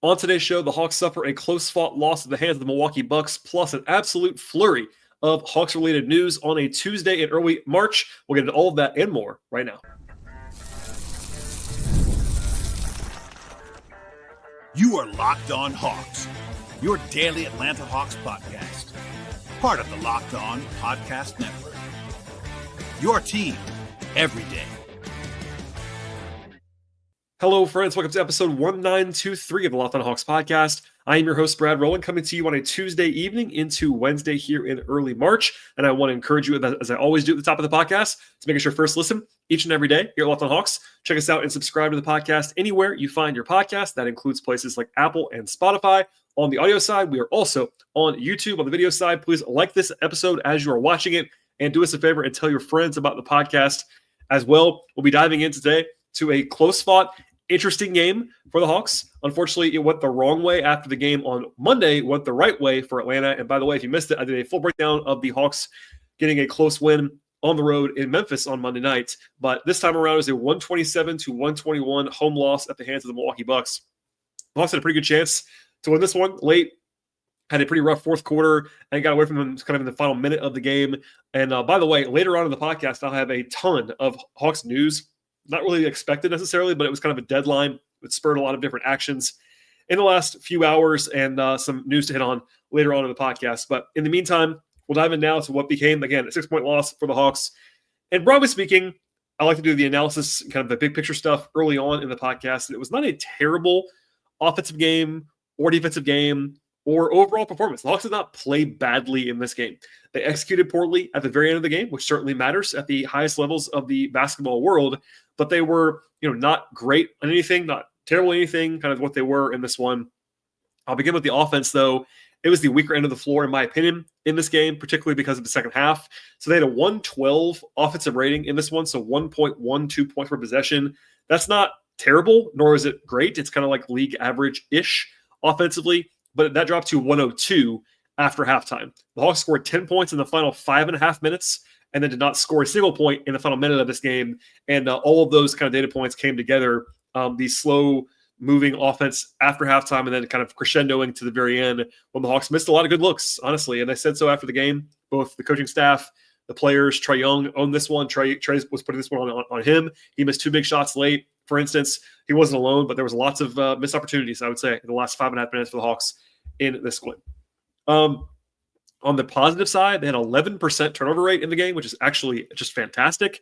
On today's show, the Hawks suffer a close-fought loss at the hands of the Milwaukee Bucks, plus an absolute flurry of Hawks-related news on a Tuesday in early March. We'll get into all of that and more right now. You are Locked On Hawks, your daily Atlanta Hawks podcast. Part of the Locked On Podcast Network. Your team every day. Hello, friends. Welcome to episode 1923 of the Locked On Hawks podcast. I am your host, Rowland, coming to you on a Tuesday evening into Wednesday here in early March. And I want to encourage you, as I always do at the top of the podcast, to make it your first listen each and every day here at Locked On Hawks. Check us out and subscribe to the podcast anywhere you find your podcast. That includes places like Apple and Spotify. On the audio side, we are also on YouTube. On the video side, please like this episode as you are watching it and do us a favor and tell your friends about the podcast as well. We'll be diving in today to a close-fought, interesting game for the Hawks. Unfortunately, it went the wrong way after the game on Monday, went the right way for Atlanta. And by the way, if you missed it, I did a full breakdown of the Hawks getting a close win on the road in Memphis on Monday night. But this time around, it was a 127-121 home loss at the hands of the Milwaukee Bucks. The Hawks had a pretty good chance to win this one late. Had a pretty rough fourth quarter and got away from them kind of in the final minute of the game. And by the way, later on in the podcast, I'll have a ton of Hawks news. Not really expected necessarily, but it was kind of a deadline. It spurred a lot of different actions in the last few hours and some news to hit on later on in the podcast. But in the meantime, we'll dive in now to what became, again, a 6-point loss for the Hawks. And broadly speaking, I like to do the analysis, kind of the big picture stuff early on in the podcast. And it was not a terrible offensive game or defensive game or overall performance. The Hawks did not play badly in this game. They executed poorly at the very end of the game, which certainly matters at the highest levels of the basketball world. But they were, not great on anything, not terrible at anything, kind of what they were in this one. I'll begin with the offense, though. It was the weaker end of the floor, in my opinion, in this game, particularly because of the second half. So they had a 112 offensive rating in this one, so 1.12 points per possession. That's not terrible, nor is it great. It's kind of like league average-ish offensively, but that dropped to 102 after halftime. The Hawks scored 10 points in the final 5.5 minutes and then did not score a single point in the final minute of this game. And all of those kind of data points came together, the slow-moving offense after halftime and then kind of crescendoing to the very end when the Hawks missed a lot of good looks, honestly. And they said so after the game. Both the coaching staff, the players, Trae Young owned this one. Trae was putting this one on him. He missed 2 big shots late. For instance, he wasn't alone, but there was lots of missed opportunities, I would say, in the last 5.5 minutes for the Hawks in this one. On the positive side, they had 11% turnover rate in the game, which is actually just fantastic.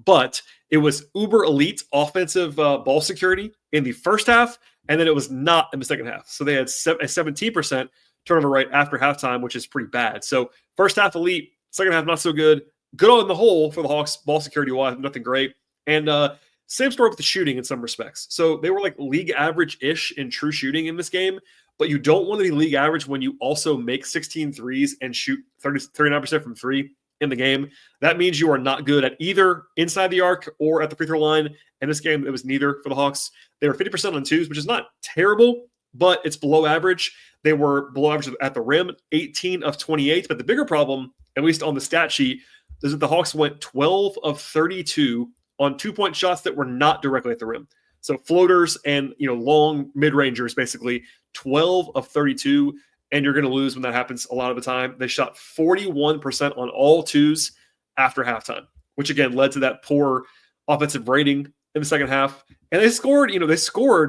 But it was uber elite offensive ball security in the first half, and then it was not in the second half. So they had a 17% turnover rate after halftime, which is pretty bad. So first half elite, second half not so good. Good on the whole for the Hawks ball security-wise, nothing great. And same story with the shooting in some respects. So they were like league average-ish in true shooting in this game, but you don't want to be league average when you also make 16 threes and shoot 39% from three in the game. That means you are not good at either inside the arc or at the free throw line. In this game, it was neither for the Hawks. They were 50% on twos, which is not terrible, but it's below average. They were below average at the rim, 18 of 28. But the bigger problem, at least on the stat sheet, is that the Hawks went 12 of 32 on 2-point shots that were not directly at the rim. So floaters and long mid-rangers, basically 12 of 32, and you're going to lose when that happens a lot of the time. They shot 41% on all twos after halftime, which again led to that poor offensive rating in the second half. And they scored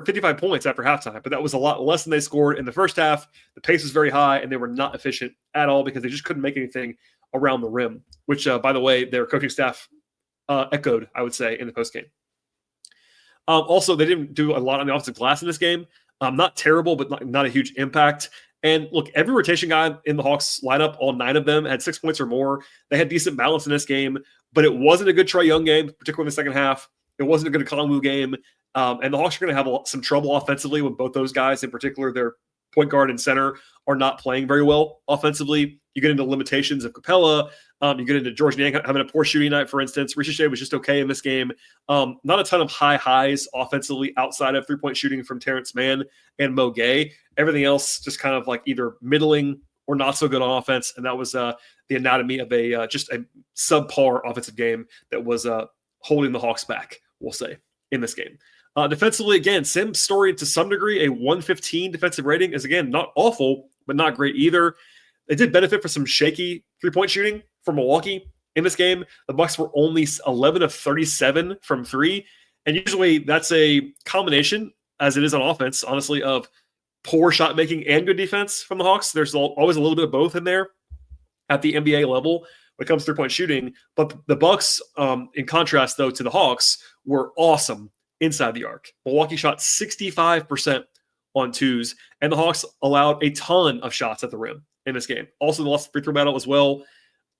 55 points after halftime, but that was a lot less than they scored in the first half. The pace was very high, and they were not efficient at all because they just couldn't make anything around the rim, which, by the way, their coaching staff echoed, I would say, in the postgame. Also, they didn't do a lot on the offensive glass in this game. Not terrible, but not a huge impact. And look, every rotation guy in the Hawks lineup, all 9 of them, had 6 points or more. They had decent balance in this game, but it wasn't a good Trae Young game, particularly in the second half. It wasn't a good Kongwu game. And the Hawks are going to have some trouble offensively with both those guys. In particular, their point guard and center are not playing very well offensively. You get into limitations of Capella. You get into George Niang having a poor shooting night, for instance. Ricochet was just okay in this game. Not a ton of high highs offensively outside of 3-point shooting from Terrence Mann and Mo Gueye. Everything else just kind of like either middling or not so good on offense. And that was the anatomy of just a subpar offensive game that was holding the Hawks back, we'll say, in this game. Defensively, again, same story to some degree. A 115 defensive rating is, again, not awful, but not great either. They did benefit from some shaky three-point shooting from Milwaukee in this game. The Bucks were only 11 of 37 from three. And usually that's a combination, as it is on offense, honestly, of poor shot making and good defense from the Hawks. There's always a little bit of both in there at the NBA level when it comes to three-point shooting. But the Bucks, in contrast, though, to the Hawks, were awesome inside the arc. Milwaukee shot 65% on twos, and the Hawks allowed a ton of shots at the rim in this game. Also, they lost the free throw battle as well.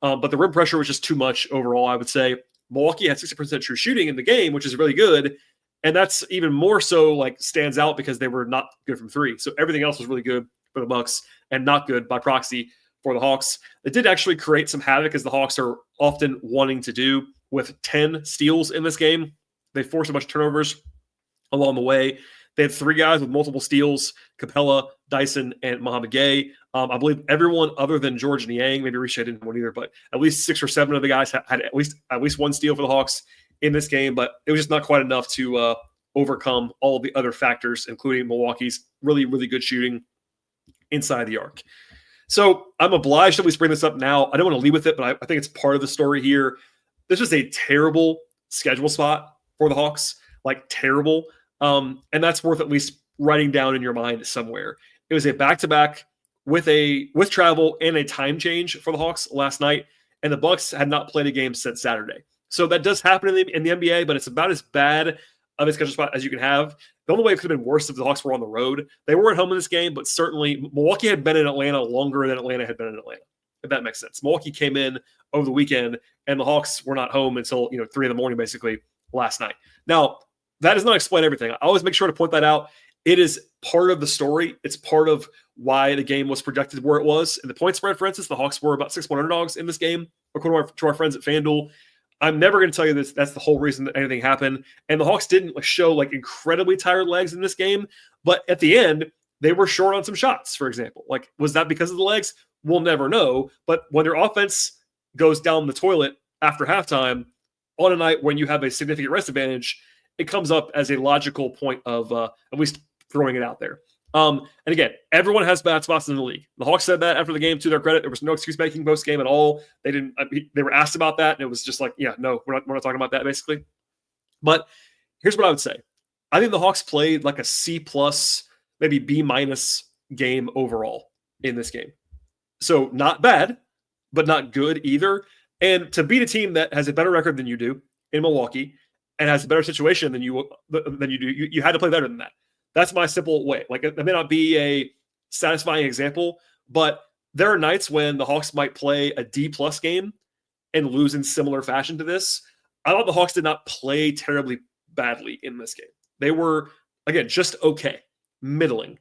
But the rim pressure was just too much overall, I would say. Milwaukee had 60% true shooting in the game, which is really good. And that's even more so stands out because they were not good from three. So everything else was really good for the Bucks and not good by proxy for the Hawks. It did actually create some havoc, as the Hawks are often wanting to do, with 10 steals in this game. They forced a bunch of turnovers along the way. They had three guys with multiple steals: Capella, Dyson, and Mo Gueye. I believe everyone other than George Niang, maybe Ricci didn't have one either, but at least 6 or 7 of the guys had at least one steal for the Hawks in this game. But it was just not quite enough to overcome all of the other factors, including Milwaukee's really, really good shooting inside the arc. So I'm obliged to at least bring this up now. I don't want to leave with it, but I think it's part of the story here. This was a terrible schedule spot for the Hawks, terrible. And that's worth at least writing down in your mind somewhere. It was a back-to-back with travel and a time change for the Hawks last night, and the Bucks had not played a game since Saturday. So that does happen in the NBA, but it's about as bad of a schedule spot as you can have. The only way it could have been worse if the Hawks were on the road. They were at home in this game, but certainly Milwaukee had been in Atlanta longer than Atlanta had been in Atlanta, if that makes sense. Milwaukee came in over the weekend, and the Hawks were not home until 3 a.m, basically, last night. Now, that does not explain everything. I always make sure to point that out. It is part of the story. It's part of why the game was projected where it was. In the point spread, for instance, the Hawks were about 6-1 underdogs in this game, according to our friends at FanDuel. I'm never going to tell you this. That's the whole reason that anything happened. And the Hawks didn't show incredibly tired legs in this game. But at the end, they were short on some shots, for example. Was that because of the legs? We'll never know. But when your offense goes down the toilet after halftime on a night when you have a significant rest advantage, it comes up as a logical point of at least throwing it out there. And again, everyone has bad spots in the league. The Hawks said that after the game, to their credit. There was no excuse making post game at all. They were asked about that, and it was just no, we're not talking about that, basically. But here's what I would say. I think the Hawks played a C+, maybe B- game overall in this game. So not bad, but not good either. And to beat a team that has a better record than you do in Milwaukee and has a better situation than you do, you had to play better than that. That's my simple way. It may not be a satisfying example, but there are nights when the Hawks might play a D+ game and lose in similar fashion to this. I thought the Hawks did not play terribly badly in this game. They were, again, just okay, middling,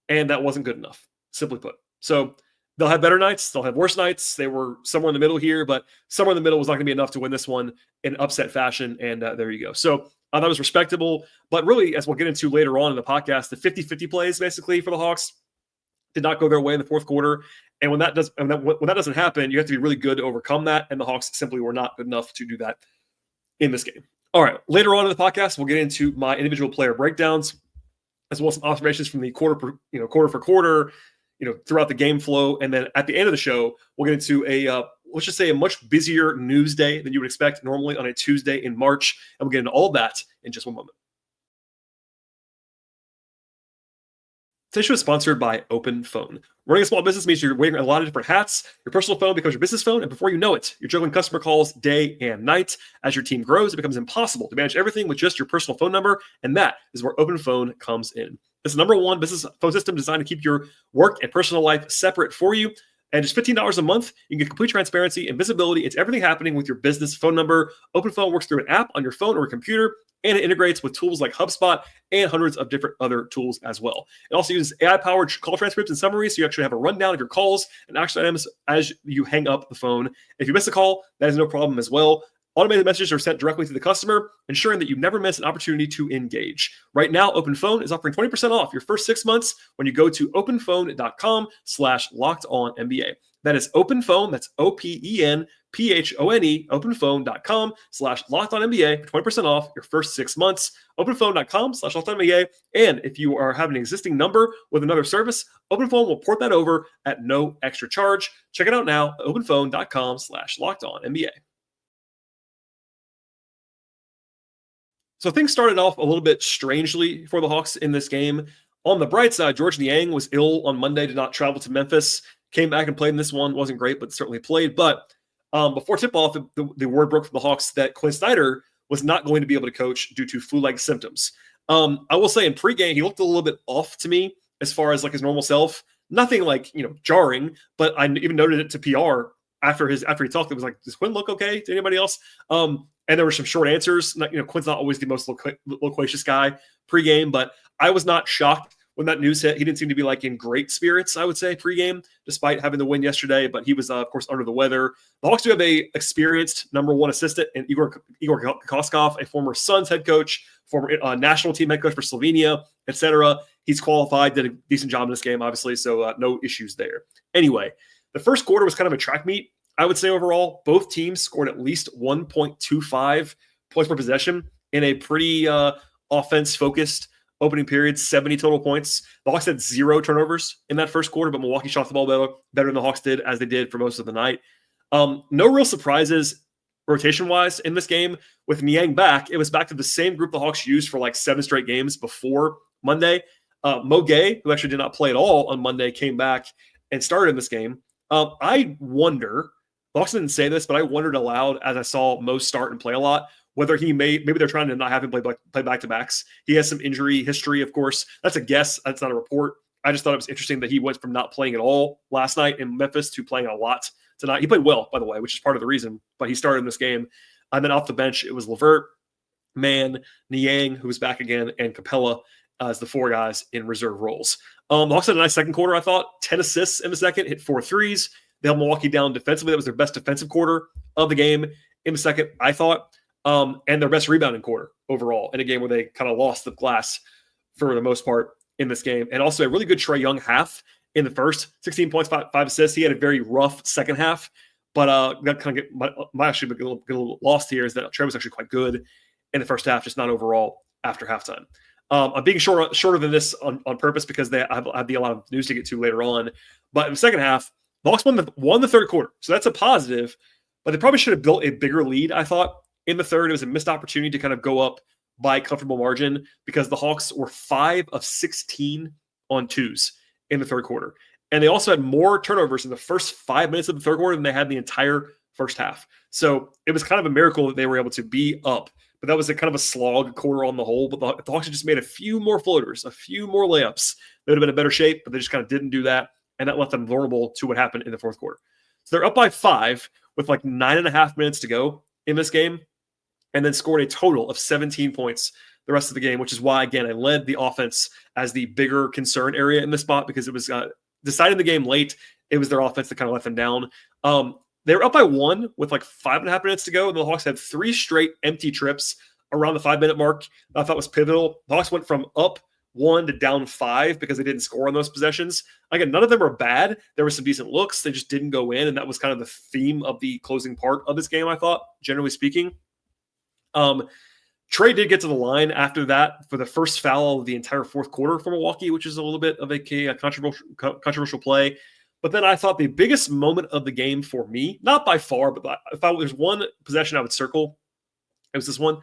and that wasn't good enough, simply put. So they'll have better nights. They'll have worse nights. They were somewhere in the middle here, but somewhere in the middle was not going to be enough to win this one in upset fashion, and there you go. So that was respectable, but really, as we'll get into later on in the podcast, the 50-50 plays basically for the Hawks did not go their way in the fourth quarter. And when that doesn't happen, you have to be really good to overcome that, and the Hawks simply were not good enough to do that in this game. All right, later on in the podcast, we'll get into my individual player breakdowns, as well as some observations from the quarter for quarter, throughout the game flow. And then at the end of the show, we'll get into let's just say a much busier news day than you would expect normally on a Tuesday in March. And we'll get into all of that in just one moment. Today's show is sponsored by OpenPhone. Running a small business means you're wearing a lot of different hats. Your personal phone becomes your business phone, and before you know it, you're juggling customer calls day and night. As your team grows, it becomes impossible to manage everything with just your personal phone number, and that is where OpenPhone comes in. It's the #1 business phone system designed to keep your work and personal life separate for you. And just $15 a month, you can get complete transparency and visibility into everything happening with your business phone number. OpenPhone works through an app on your phone or computer, and it integrates with tools like HubSpot and hundreds of different other tools as well. It also uses AI-powered call transcripts and summaries, so you actually have a rundown of your calls and action items as you hang up the phone. If you miss a call, that is no problem as well. Automated messages are sent directly to the customer, ensuring that you never miss an opportunity to engage. Right now, OpenPhone is offering 20% off your first 6 months when you go to openphone.com/lockedonnba. That is OpenPhone. That's OpenPhone, openphone.com/LockedOnNBA for 20% off your first 6 months. OpenPhone.com/LockedOnNBA. And if you are having an existing number with another service, OpenPhone will port that over at no extra charge. Check it out now, OpenPhone.com/LockedOnNBA. So things started off a little bit strangely for the Hawks in this game. On the bright side, Georges Niang was ill on Monday, did not travel to Memphis, came back and played in this one. Wasn't great, but certainly played. But before tip-off, the word broke from the Hawks that Quin Snyder was not going to be able to coach due to flu-like symptoms. I will say in pregame, he looked a little bit off to me as far as like his normal self. Nothing like, jarring, but I even noted it to PR after he talked. It was like, does Quin look okay to anybody else? And there were some short answers. Quin's not always the most loquacious guy pregame, but I was not shocked when that news hit. He didn't seem to be like in great spirits, I would say, pregame, despite having the win yesterday. But he was, of course, under the weather. The Hawks do have a experienced number one assistant in Igor Koskov, a former Suns head coach, former national team head coach for Slovenia, etc. He's qualified, did a decent job in this game, obviously, so no issues there. Anyway, the first quarter was kind of a track meet. I would say overall, both teams scored at least 1.25 points per possession in a pretty offense-focused opening period, 70 total points. The Hawks had 0 turnovers in that first quarter, but Milwaukee shot the ball better than the Hawks did, as they did for most of the night. No real surprises rotation-wise in this game. With Niang back, it was back to the same group the Hawks used for like 7 straight games before Monday. Mo Gueye, who actually did not play at all on Monday, came back and started in this game. I wonder, the Hawks didn't say this, but I wondered aloud as I saw Mo start and play a lot, whether maybe they're trying to not have him play back-to-backs. He has some injury history, of course. That's a guess. That's not a report. I just thought it was interesting that he went from not playing at all last night in Memphis to playing a lot tonight. He played well, by the way, which is part of the reason, but he started in this game. And then off the bench, it was LeVert, Mann, Niang, who was back again, and Capella as the 4 guys in reserve roles. The Hawks had a nice second quarter, I thought. 10 assists in the second, hit 4 threes. They held Milwaukee down defensively. That was their best defensive quarter of the game in the second, I thought. And their best rebounding quarter overall in a game where they kind of lost the glass for the most part in this game. And also a really good Trae Young half in the first, 16 points, 5 assists. He had a very rough second half, but that kind of might actually get a little lost here is that Trae was actually quite good in the first half, just not overall after halftime. I'm being shorter than this on purpose because I have a lot of news to get to later on. But in the second half, the Hawks won the third quarter. So that's a positive, but they probably should have built a bigger lead, I thought. In the third, it was a missed opportunity to kind of go up by a comfortable margin because the Hawks were 5 of 16 on twos in the third quarter. And they also had more turnovers in the first 5 minutes of the third quarter than they had in the entire first half. So it was kind of a miracle that they were able to be up. But that was a kind of a slog quarter on the whole. But the Hawks had just made a few more floaters, a few more layups. They would have been in better shape, but they just kind of didn't do that. And that left them vulnerable to what happened in the fourth quarter. So they're up by 5 with like 9.5 minutes to go in this game, and then scored a total of 17 points the rest of the game, which is why, again, I led the offense as the bigger concern area in this spot because it was deciding the game late. It was their offense that kind of let them down. They were up by 1 with like 5.5 minutes to go, and the Hawks had 3 straight empty trips around the 5-minute mark. I thought was pivotal. The Hawks went from up 1 to down 5 because they didn't score on those possessions. Again, none of them were bad. There were some decent looks. They just didn't go in, and that was kind of the theme of the closing part of this game, I thought, generally speaking. Trae did get to the line after that for the first foul of the entire fourth quarter for Milwaukee, which is a little bit of a controversial play. But then I thought the biggest moment of the game for me, not by far, but if there's one possession I would circle, it was this one.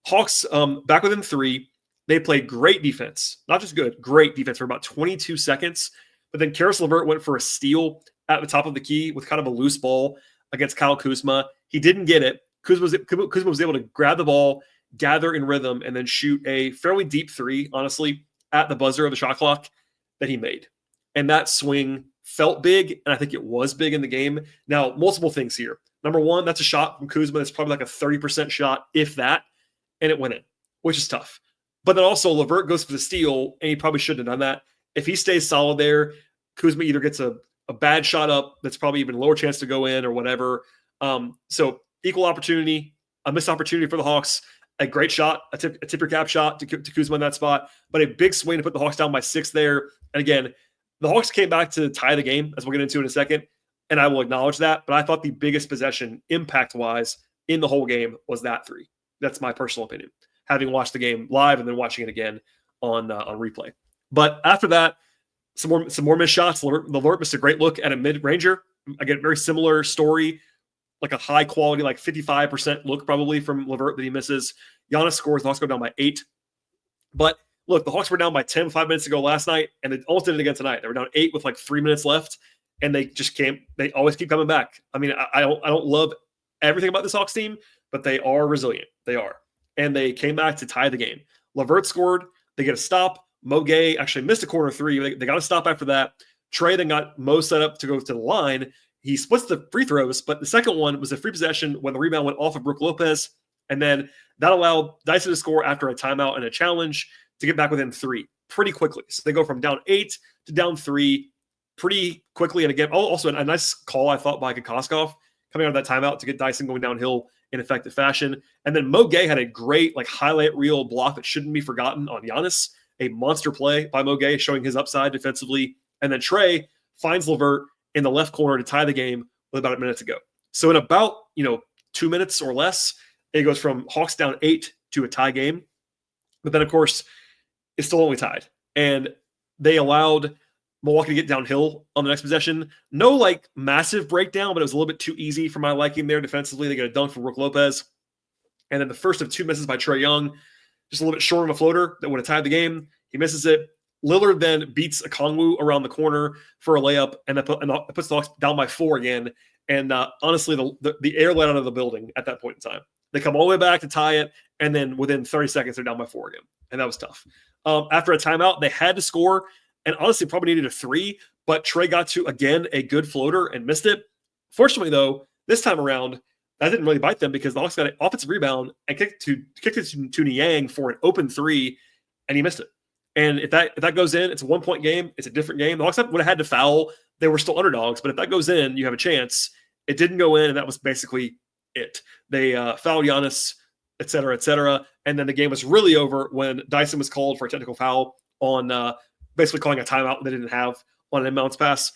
Hawks back within 3. They played great defense, not just good, great defense for about 22 seconds. But then Karis LeVert went for a steal at the top of the key with kind of a loose ball against Kyle Kuzma. He didn't get it. Kuzma was able to grab the ball, gather in rhythm, and then shoot a fairly deep 3, honestly, at the buzzer of the shot clock that he made. And that swing felt big, and I think it was big in the game. Now, multiple things here. Number one, that's a shot from Kuzma. That's probably like a 30% shot, if that, and it went in, which is tough. But then also, LeVert goes for the steal, and he probably shouldn't have done that. If he stays solid there, Kuzma either gets a bad shot up that's probably even lower chance to go in or whatever. So equal opportunity, a missed opportunity for the Hawks, a great shot, a tip your cap shot to Kuzma in that spot, but a big swing to put the Hawks down by 6 there. And again, the Hawks came back to tie the game, as we'll get into in a second. and I will acknowledge that. But I thought the biggest possession impact-wise in the whole game was that three. That's my personal opinion, having watched the game live and then watching it again on replay. But after that, some more missed shots. LeVert missed a great look at a mid-ranger. Again, very similar story, like a high quality, like 55% look probably from LeVert that he misses. Giannis scores. The Hawks go down by 8. But look, the Hawks were down by 10 5 minutes ago last night, and they almost did it again tonight. They were down 8 with like 3 minutes left, and they just can't. They always keep coming back. I mean, I don't love everything about this Hawks team, but they are resilient. They are. And they came back to tie the game. LeVert scored. They get a stop. Mo Gueye actually missed a corner three. They got a stop after that. Trae then got Mo set up to go to the line. He splits the free throws, but the second one was a free possession when the rebound went off of Brook Lopez. And then that allowed Dyson to score after a timeout and a challenge to get back within 3 pretty quickly. So they go from down 8 to down 3 pretty quickly. And again, also a nice call, I thought, by Kokoskov coming out of that timeout to get Dyson going downhill in effective fashion. And then Mo Gueye had a great highlight reel block that shouldn't be forgotten on Giannis. A monster play by Mo Gueye showing his upside defensively. And then Trae finds LeVert in the left corner to tie the game with about a minute to go. So in about 2 minutes or less, it goes from Hawks down 8 to a tie game. But then, of course, it's still only tied. And they allowed Milwaukee to get downhill on the next possession. No massive breakdown, but it was a little bit too easy for my liking there defensively. They get a dunk from Brook Lopez. And then the first of 2 misses by Trae Young, just a little bit short of a floater that would have tied the game. He misses it. Lillard then beats Okongwu around the corner for a layup, and that puts the Hawks down by 4 again. And honestly, the air let out of the building at that point in time. They come all the way back to tie it, and then within 30 seconds, they're down by 4 again. And that was tough. After a timeout, they had to score, and honestly probably needed a 3, but Trae got to, again, a good floater and missed it. Fortunately, though, this time around, that didn't really bite them because the Hawks got an offensive rebound and kicked it to Niang for an open 3, and he missed it. And if that goes in, it's a 1-point game. It's a different game. The Hawks would have had to foul. They were still underdogs, but if that goes in, you have a chance. It didn't go in, and that was basically it. They fouled Giannis, et cetera, and then the game was really over when Dyson was called for a technical foul on basically calling a timeout they didn't have on an inbounds pass.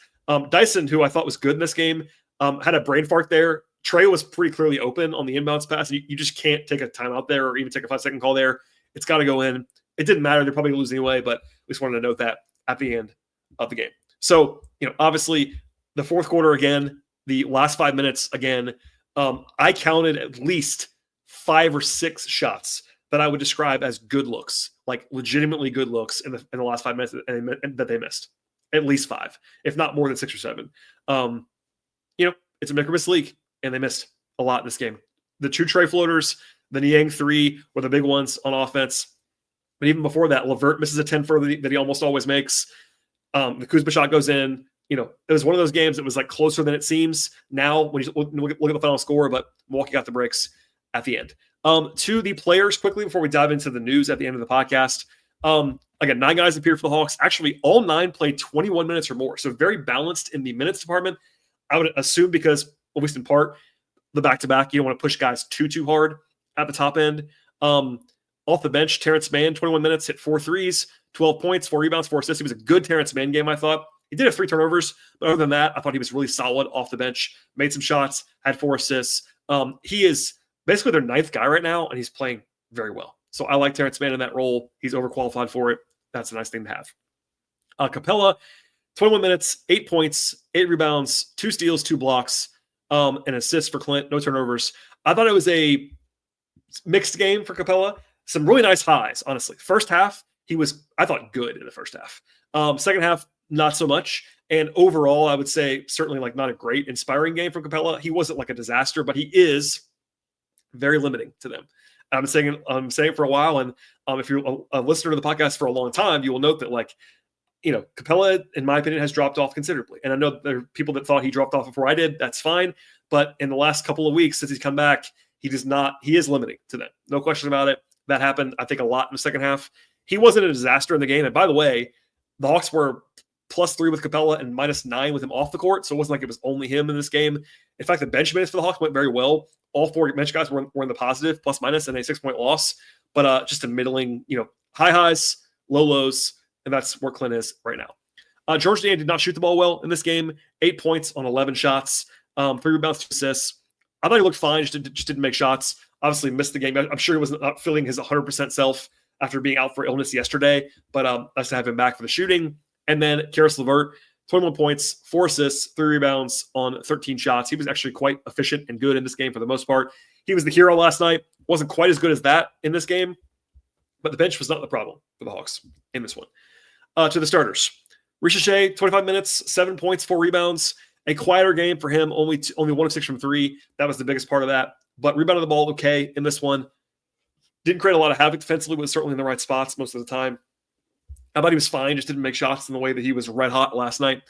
Dyson, who I thought was good in this game, had a brain fart there. Trae was pretty clearly open on the inbounds pass. You just can't take a timeout there or even take a 5-second call there. It's got to go in. It didn't matter. They're probably going to lose anyway, but we just wanted to note that at the end of the game. So, obviously, the fourth quarter again, the last 5 minutes again, I counted at least 5 or 6 shots that I would describe as good looks, like legitimately good looks in the last 5 minutes that they missed. At least 5, if not more than 6 or 7. It's a make or miss league, and they missed a lot in this game. The 2 Trae floaters, the Niang 3 were the big ones on offense. But even before that, LeVert misses a 10-footer that he almost always makes. The Kuzma shot goes in. It was one of those games that was closer than it seems now when you look at the final score, but Milwaukee got the breaks at the end. To the players quickly before we dive into the news at the end of the podcast. Again, 9 guys appeared for the Hawks. Actually, all 9 played 21 minutes or more. So very balanced in the minutes department. I would assume because, at least in part, the back-to-back, you don't want to push guys too hard at the top end. Off the bench, Terrence Mann, 21 minutes, hit 4 threes, 12 points, 4 rebounds, 4 assists. He was a good Terrence Mann game, I thought. He did have 3 turnovers, but other than that, I thought he was really solid off the bench, made some shots, had 4 assists. He is basically their 9th guy right now, and he's playing very well. So I like Terrence Mann in that role. He's overqualified for it. That's a nice thing to have. Capella, 21 minutes, 8 points, 8 rebounds, 2 steals, 2 blocks, an assist for Clint, no turnovers. I thought it was a mixed game for Capella. Some really nice highs, honestly. First half, he was, I thought, good in the first half. Second half, not so much. And overall, I would say certainly not a great inspiring game from Capella. He wasn't a disaster, but he is very limiting to them. I'm saying it for a while, and if you're a listener to the podcast for a long time, you will note that Capella, in my opinion, has dropped off considerably. And I know there are people that thought he dropped off before I did. That's fine. But in the last couple of weeks since he's come back, he is limiting to them. No question about it. That happened, I think, a lot in the second half. He wasn't a disaster in the game. And by the way, the Hawks were +3 with Capella and -9 with him off the court. So it wasn't like it was only him in this game. In fact, the bench minutes for the Hawks went very well. All 4 bench guys were in the positive, +- and a 6-point loss. But just a middling, high highs, low lows. And that's where Clint is right now. Georgia did not shoot the ball well in this game. 8 points on 11 shots, 3 rebounds, 2 assists. I thought he looked fine, just didn't make shots. Obviously missed the game. I'm sure he was not feeling his 100% self after being out for illness yesterday, but nice to have him back for the shooting. And then Karis LeVert, 21 points, 4 assists, 3 rebounds on 13 shots. He was actually quite efficient and good in this game for the most part. He was the hero last night. Wasn't quite as good as that in this game, but the bench was not the problem for the Hawks in this one. To the starters. Ricochet, 25 minutes, 7 points, 4 rebounds. A quieter game for him, only 1 of 6 from 3. That was the biggest part of that. But rebounded the ball okay in this one. Didn't create a lot of havoc defensively, was certainly in the right spots most of the time. I thought he was fine, just didn't make shots in the way that he was red hot last night.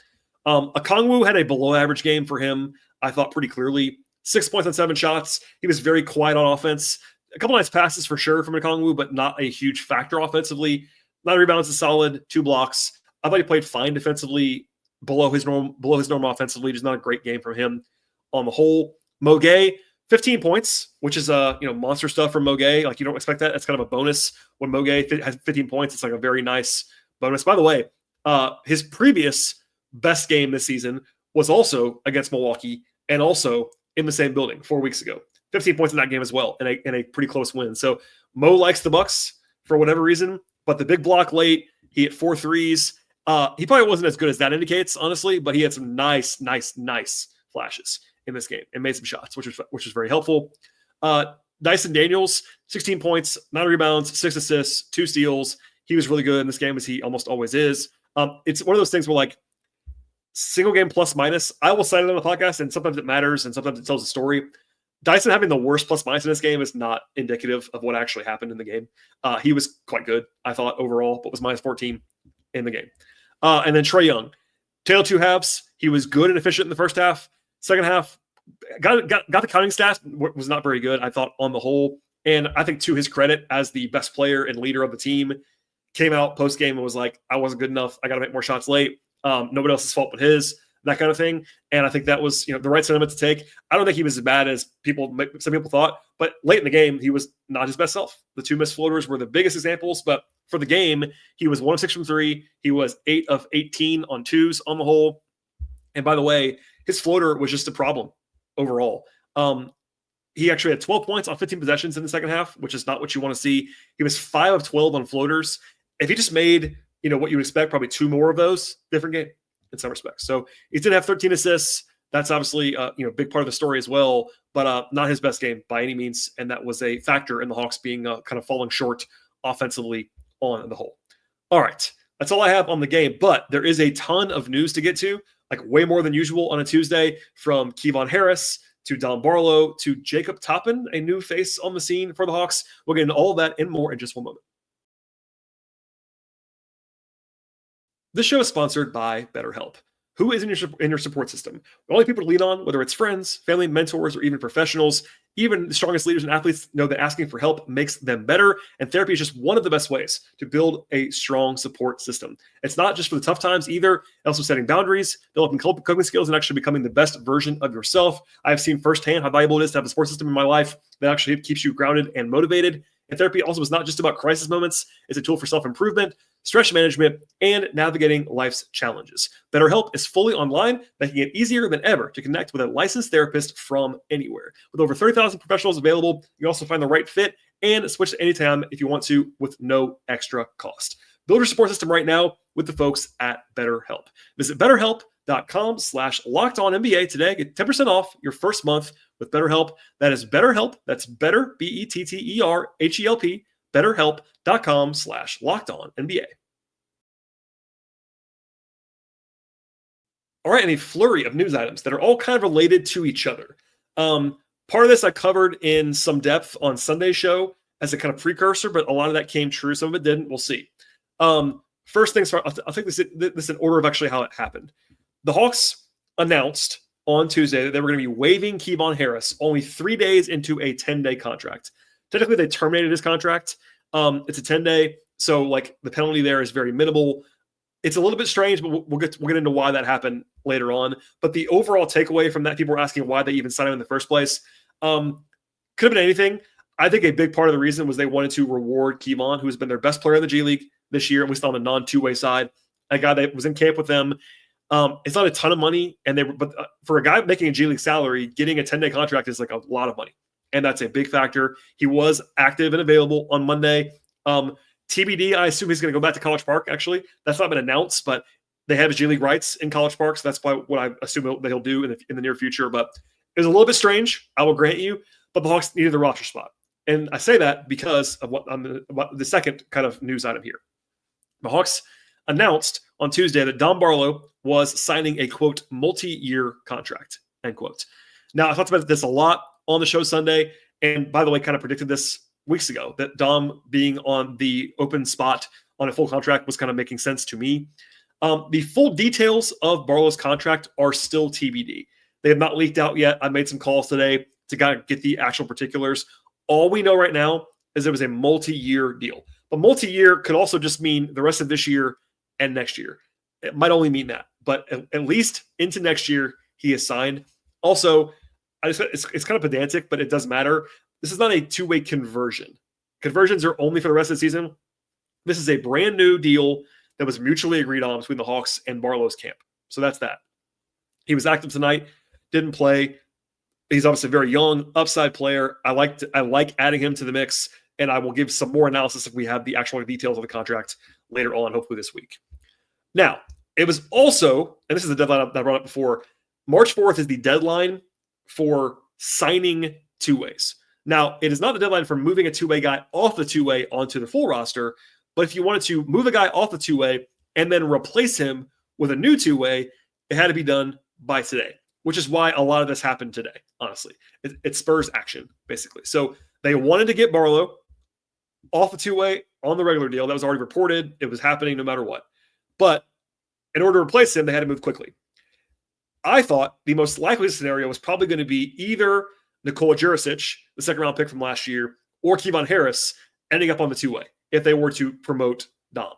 Okongwu had a below average game for him, I thought pretty clearly. 6 points on 7 shots. He was very quiet on offense. A couple nice passes for sure from Okongwu, but not a huge factor offensively. 9 rebounds is solid, 2 blocks. I thought he played fine defensively, below his norm offensively. Just not a great game from him on the whole. Mo Gueye, 15 points, which is monster stuff from Mo Gueye. Like, you don't expect that. That's kind of a bonus when Mo Gueye has 15 points. It's like a very nice bonus. By the way, his previous best game this season was also against Milwaukee and also in the same building 4 weeks ago. 15 points in that game as well, in a pretty close win. So Mo likes the Bucks for whatever reason, but the big block late, he hit 4 threes. He probably wasn't as good as that indicates, honestly, but he had some nice flashes in this game and made some shots, which was very helpful. Dyson Daniels, 16 points, 9 rebounds, 6 assists, 2 steals. He was really good in this game, as he almost always is. It's one of those things where, like, single game plus minus, I will cite it on the podcast, and sometimes it matters and sometimes it tells a story. Dyson having the worst plus minus in this game is not indicative of what actually happened in the game. He was quite good, I thought, overall, but was minus 14 in the game. And then Trae Young, tail 2 halves. He was good and efficient in the first half. Second half, got the counting stats, was not very good, I thought, on the whole. And I think, to his credit, as the best player and leader of the team, came out post-game and was like, I wasn't good enough. I got to make more shots late. Nobody else's fault but his, that kind of thing. And I think that was, the right sentiment to take. I don't think he was as bad as some people thought, but late in the game, he was not his best self. The 2 missed floaters were the biggest examples, but for the game, he was 1 of 6 from 3. He was 8 of 18 on 2s on the whole. And by the way, his floater was just a problem overall. He actually had 12 points on 15 possessions in the second half, which is not what you want to see. He was 5 of 12 on floaters. If he just made, what you would expect, probably 2 more of those, different game in some respects. So he did have 13 assists. That's obviously, a big part of the story as well, but not his best game by any means. And that was a factor in the Hawks being kind of falling short offensively on the whole. All right. That's all I have on the game, but there is a ton of news to get to, like way more than usual on a Tuesday, from Kevon Harris to Don Barlow to Jacob Toppin, a new face on the scene for the Hawks. We'll get into all of that and more in just one moment. This show is sponsored by BetterHelp. Who is in your support system? The only people to lean on, whether it's friends, family, mentors, or even professionals. Even the strongest leaders and athletes know that asking for help makes them better, and therapy is just one of the best ways to build a strong support system. It's not just for the tough times either. Also setting boundaries, developing coping skills, and actually becoming the best version of yourself. I've seen firsthand how valuable it is to have a support system in my life that actually keeps you grounded and motivated. And therapy also is not just about crisis moments. It's a tool for self-improvement, stress management, and navigating life's challenges. BetterHelp is fully online, making it easier than ever to connect with a licensed therapist from anywhere. With over 30,000 professionals available, you also find the right fit and switch to anytime if you want to with no extra cost. Build your support system right now with the folks at BetterHelp. Visit BetterHelp.com/LockedOnNBA today. Get 10% off your first month with BetterHelp. That is BetterHelp. That's better, BetterHelp. BetterHelp.com/LockedOnNBA. All right, and a flurry of news items that are all kind of related to each other. Part of this I covered in some depth on Sunday's show as a kind of precursor, but a lot of that came true. Some of it didn't. We'll see. First things first, I'll take this in order of actually how it happened. The Hawks announced on Tuesday that they were going to be waiving Kevon Harris only 3 days into a 10-day contract. Technically, they terminated his contract. It's a 10-day, so like the penalty there is very minimal. It's a little bit strange, but we'll get into why that happened later on. But the overall takeaway from that, people were asking why they even signed him in the first place. Could have been anything. I think a big part of the reason was they wanted to reward Kevon, who has been their best player in the G League this year, at least on the non-two-way side. a guy that was in camp with them. It's not a ton of money, but for a guy making a G League salary, getting a 10-day contract is like a lot of money, and that's a big factor. He was active and available on Monday. TBD, I assume he's going to go back to College Park. Actually, that's not been announced, but they have his G League rights in College Park, so that's probably what I assume that he'll do in the near future. But it was a little bit strange, I will grant you, but the Hawks needed the roster spot, and I say that because of what the second kind of news item here. The Hawks announced on Tuesday that Dom Barlow was signing a, quote, multi-year contract, end quote. Now, I talked about this a lot on the show Sunday, and by the way, kind of predicted this weeks ago, that Dom being on the open spot on a full contract was kind of making sense to me. The full details of Barlow's contract are still TBD. They have not leaked out yet. I made some calls today to kind of get the actual particulars. All we know right now is it was a multi-year deal. But multi-year could also just mean the rest of this year and next year. It might only mean that. But at least into next year, he is signed. Also, it's kind of pedantic, but it does matter. This is not a two-way conversion. Conversions are only for the rest of the season. This is a brand new deal that was mutually agreed on between the Hawks and Barlow's camp. So that's that. He was active tonight, didn't play. He's obviously a very young, upside player. I like adding him to the mix, and I will give some more analysis if we have the actual details of the contract later on, hopefully this week. Now, it was also, and this is the deadline that I brought up before, March 4th is the deadline for signing two-ways. Now, it is not the deadline for moving a two-way guy off the two-way onto the full roster, but if you wanted to move a guy off the two-way and then replace him with a new two-way, it had to be done by today, which is why a lot of this happened today, honestly. It spurs action, basically. So they wanted to get Barlow off the two-way on the regular deal. That was already reported. It was happening no matter what. But in order to replace him, they had to move quickly. I thought the most likely scenario was probably going to be either Nikola Jurisic, the second-round pick from last year, or Kevon Harris ending up on the two-way if they were to promote Dom.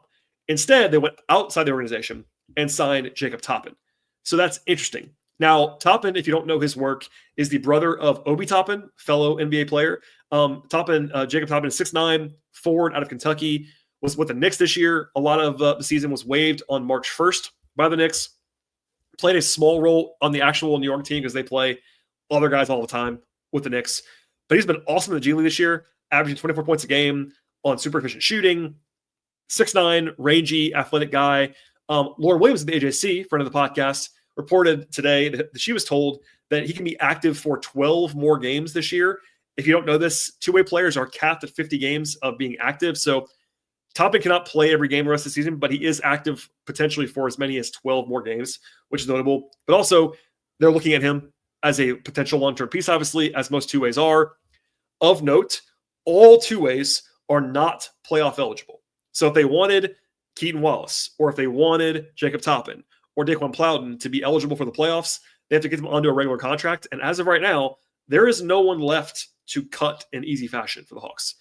Instead, they went outside the organization and signed Jacob Toppin. So that's interesting. Now, Toppin, if you don't know his work, is the brother of Obi Toppin, fellow NBA player. Jacob Toppin is 6'9", forward out of Kentucky, was with the Knicks this year. A lot of the season was waived on March 1st by the Knicks. Played a small role on the actual New York team because they play other guys all the time with the Knicks. But he's been awesome in the G League this year, averaging 24 points a game on super efficient shooting. 6'9", rangy, athletic guy. Lauren Williams of the AJC, friend of the podcast, reported today that she was told that he can be active for 12 more games this year. If you don't know this, two-way players are capped at 50 games of being active. So Toppin cannot play every game the rest of the season, but he is active potentially for as many as 12 more games, which is notable. But also, they're looking at him as a potential long-term piece, obviously, as most two-ways are. Of note, all two-ways are not playoff eligible. So if they wanted Keaton Wallace, or if they wanted Jacob Toppin, or Daquan Plowden to be eligible for the playoffs, they have to get them onto a regular contract. And as of right now, there is no one left to cut in easy fashion for the Hawks.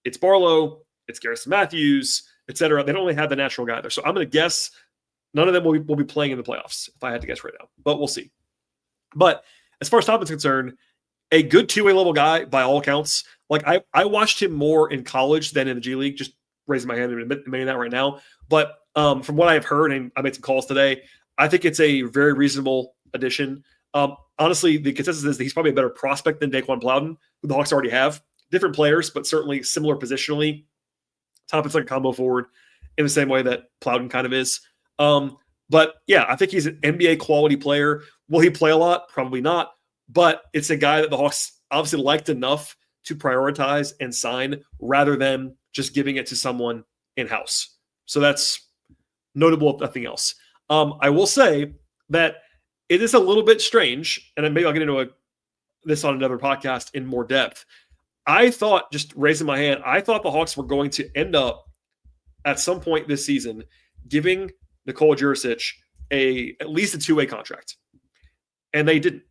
It's Barlow, it's Garrison Matthews, etc. They don't really have the natural guy there. So I'm going to guess none of them will be playing in the playoffs, if I had to guess right now. But we'll see. But as far as Toppin's concerned, a good two-way level guy by all accounts. Like I watched him more in college than in the G League, just raising my hand and admitting that right now. But from what I've heard, and I made some calls today, I think it's a very reasonable addition. Honestly, the consensus is that he's probably a better prospect than Daquan Plowden, who the Hawks already have. Different players, but certainly similar positionally. Toppin's like a combo forward in the same way that Plowden kind of is. But yeah, I think he's an NBA quality player. Will he play a lot? Probably not. But it's a guy that the Hawks obviously liked enough to prioritize and sign rather than just giving it to someone in-house. So that's notable if nothing else. I will say that it is a little bit strange, and maybe I'll get into this on another podcast in more depth. I thought, just raising my hand, I thought the Hawks were going to end up at some point this season giving Nikola Jurisic at least a two-way contract. And they didn't.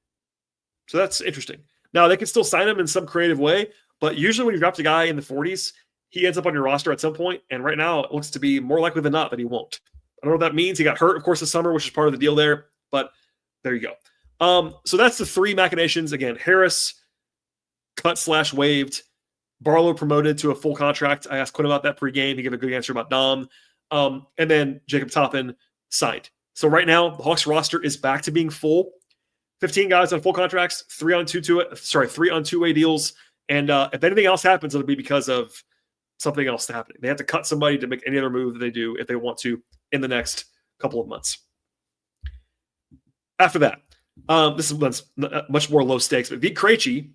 So that's interesting. Now, they can still sign him in some creative way, but usually when you drop a guy in the 40s, he ends up on your roster at some point, and right now it looks to be more likely than not that he won't. I don't know what that means. He got hurt, of course, this summer, which is part of the deal there, but there you go. So that's the three machinations. Again, Harris cut/waived, Barlow promoted to a full contract. I asked Quinn about that pregame. He gave a good answer about Dom. And then Jacob Toppin signed. So right now, the Hawks roster is back to being full. 15 guys on full contracts, 3 on two-way deals. And if anything else happens, it'll be because of something else happening. They have to cut somebody to make any other move that they do if they want to in the next couple of months. After that, this is much more low stakes, but Krejci,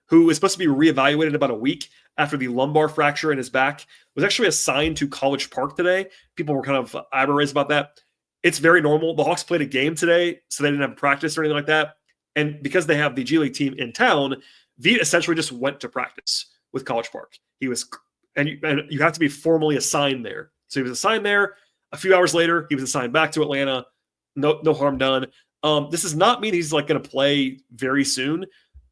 who is supposed to be reevaluated in about a week after the lumbar fracture in his back, was actually assigned to College Park today. People were kind of eyebrow-raised about that. It's very normal. The Hawks played a game today, so they didn't have practice or anything like that. And because they have the G League team in town, Vita essentially just went to practice with College Park. You have to be formally assigned there. So he was assigned there. A few hours later, he was assigned back to Atlanta. No harm done. This does not mean he's like going to play very soon.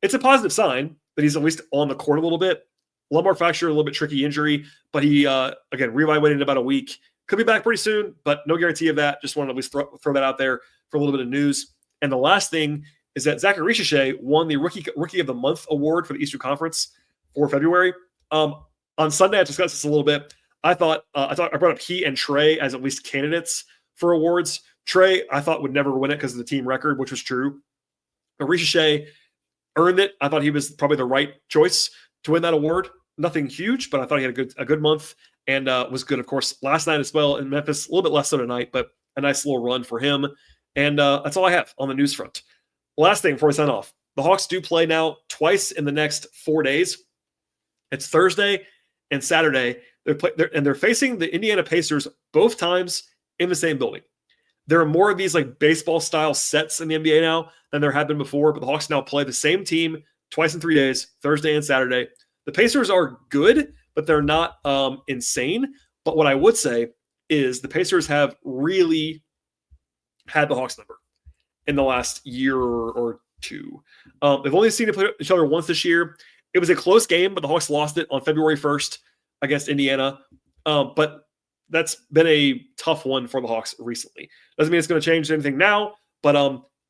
It's a positive sign that he's at least on the court a little bit. Lumbar fracture, a little bit tricky injury, but he, again, reevaluated in about a week. Could be back pretty soon, but no guarantee of that. Just wanted to at least throw that out there for a little bit of news. And the last thing is that Zachary Krejci won the Rookie of the Month award for the Eastern Conference for February. On Sunday, I discussed this a little bit. I brought up he and Trae as at least candidates for awards. Trae, I thought, would never win it because of the team record, which was true. But Krejci earned it. I thought he was probably the right choice to win that award. Nothing huge, but I thought he had a good month and was good, of course, last night as well in Memphis. A little bit less so tonight, but a nice little run for him. And that's all I have on the news front. Last thing before we sign off, the Hawks do play now twice in the next 4 days. It's Thursday and Saturday. They're facing the Indiana Pacers both times in the same building. There are more of these like baseball-style sets in the NBA now than there have been before, but the Hawks now play the same team twice in 3 days, Thursday and Saturday. The Pacers are good, but they're not insane. But what I would say is the Pacers have really had the Hawks number in the last year or two. They've only seen each other once this year. It was a close game, but the Hawks lost it on February 1st against Indiana. But that's been a tough one for the Hawks recently. Doesn't mean it's going to change anything now, but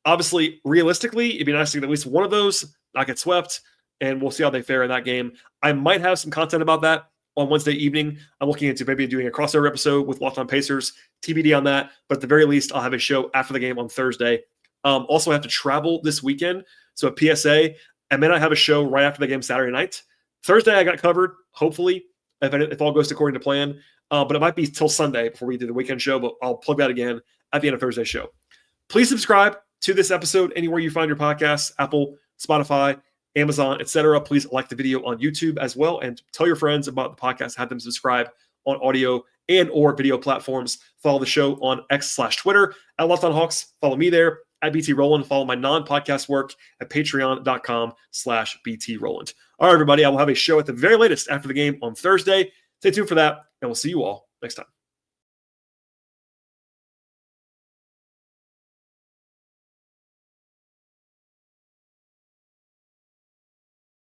obviously, realistically, it'd be nice to get at least one of those not get swept, and we'll see how they fare in that game. I might have some content about that on Wednesday evening. I'm looking into maybe doing a crossover episode with Locked On Pacers, TBD on that, but at the very least, I'll have a show after the game on Thursday. Also, I have to travel this weekend, so at PSA, I may not have a show right after the game Saturday night. Thursday, I got covered, hopefully, if all goes according to plan. But it might be till Sunday before we do the weekend show, but I'll plug that again at the end of Thursday's show. Please subscribe to this episode anywhere you find your podcasts, Apple, Spotify, Amazon, etc. Please like the video on YouTube as well, and tell your friends about the podcast. Have them subscribe on audio and or video platforms. Follow the show on X/Twitter at Locked On Hawks. Follow me there at BT Rowland. Follow my non-podcast work at patreon.com/BT Rowland. All right, everybody. I will have a show at the very latest after the game on Thursday. Stay tuned for that, and we'll see you all next time.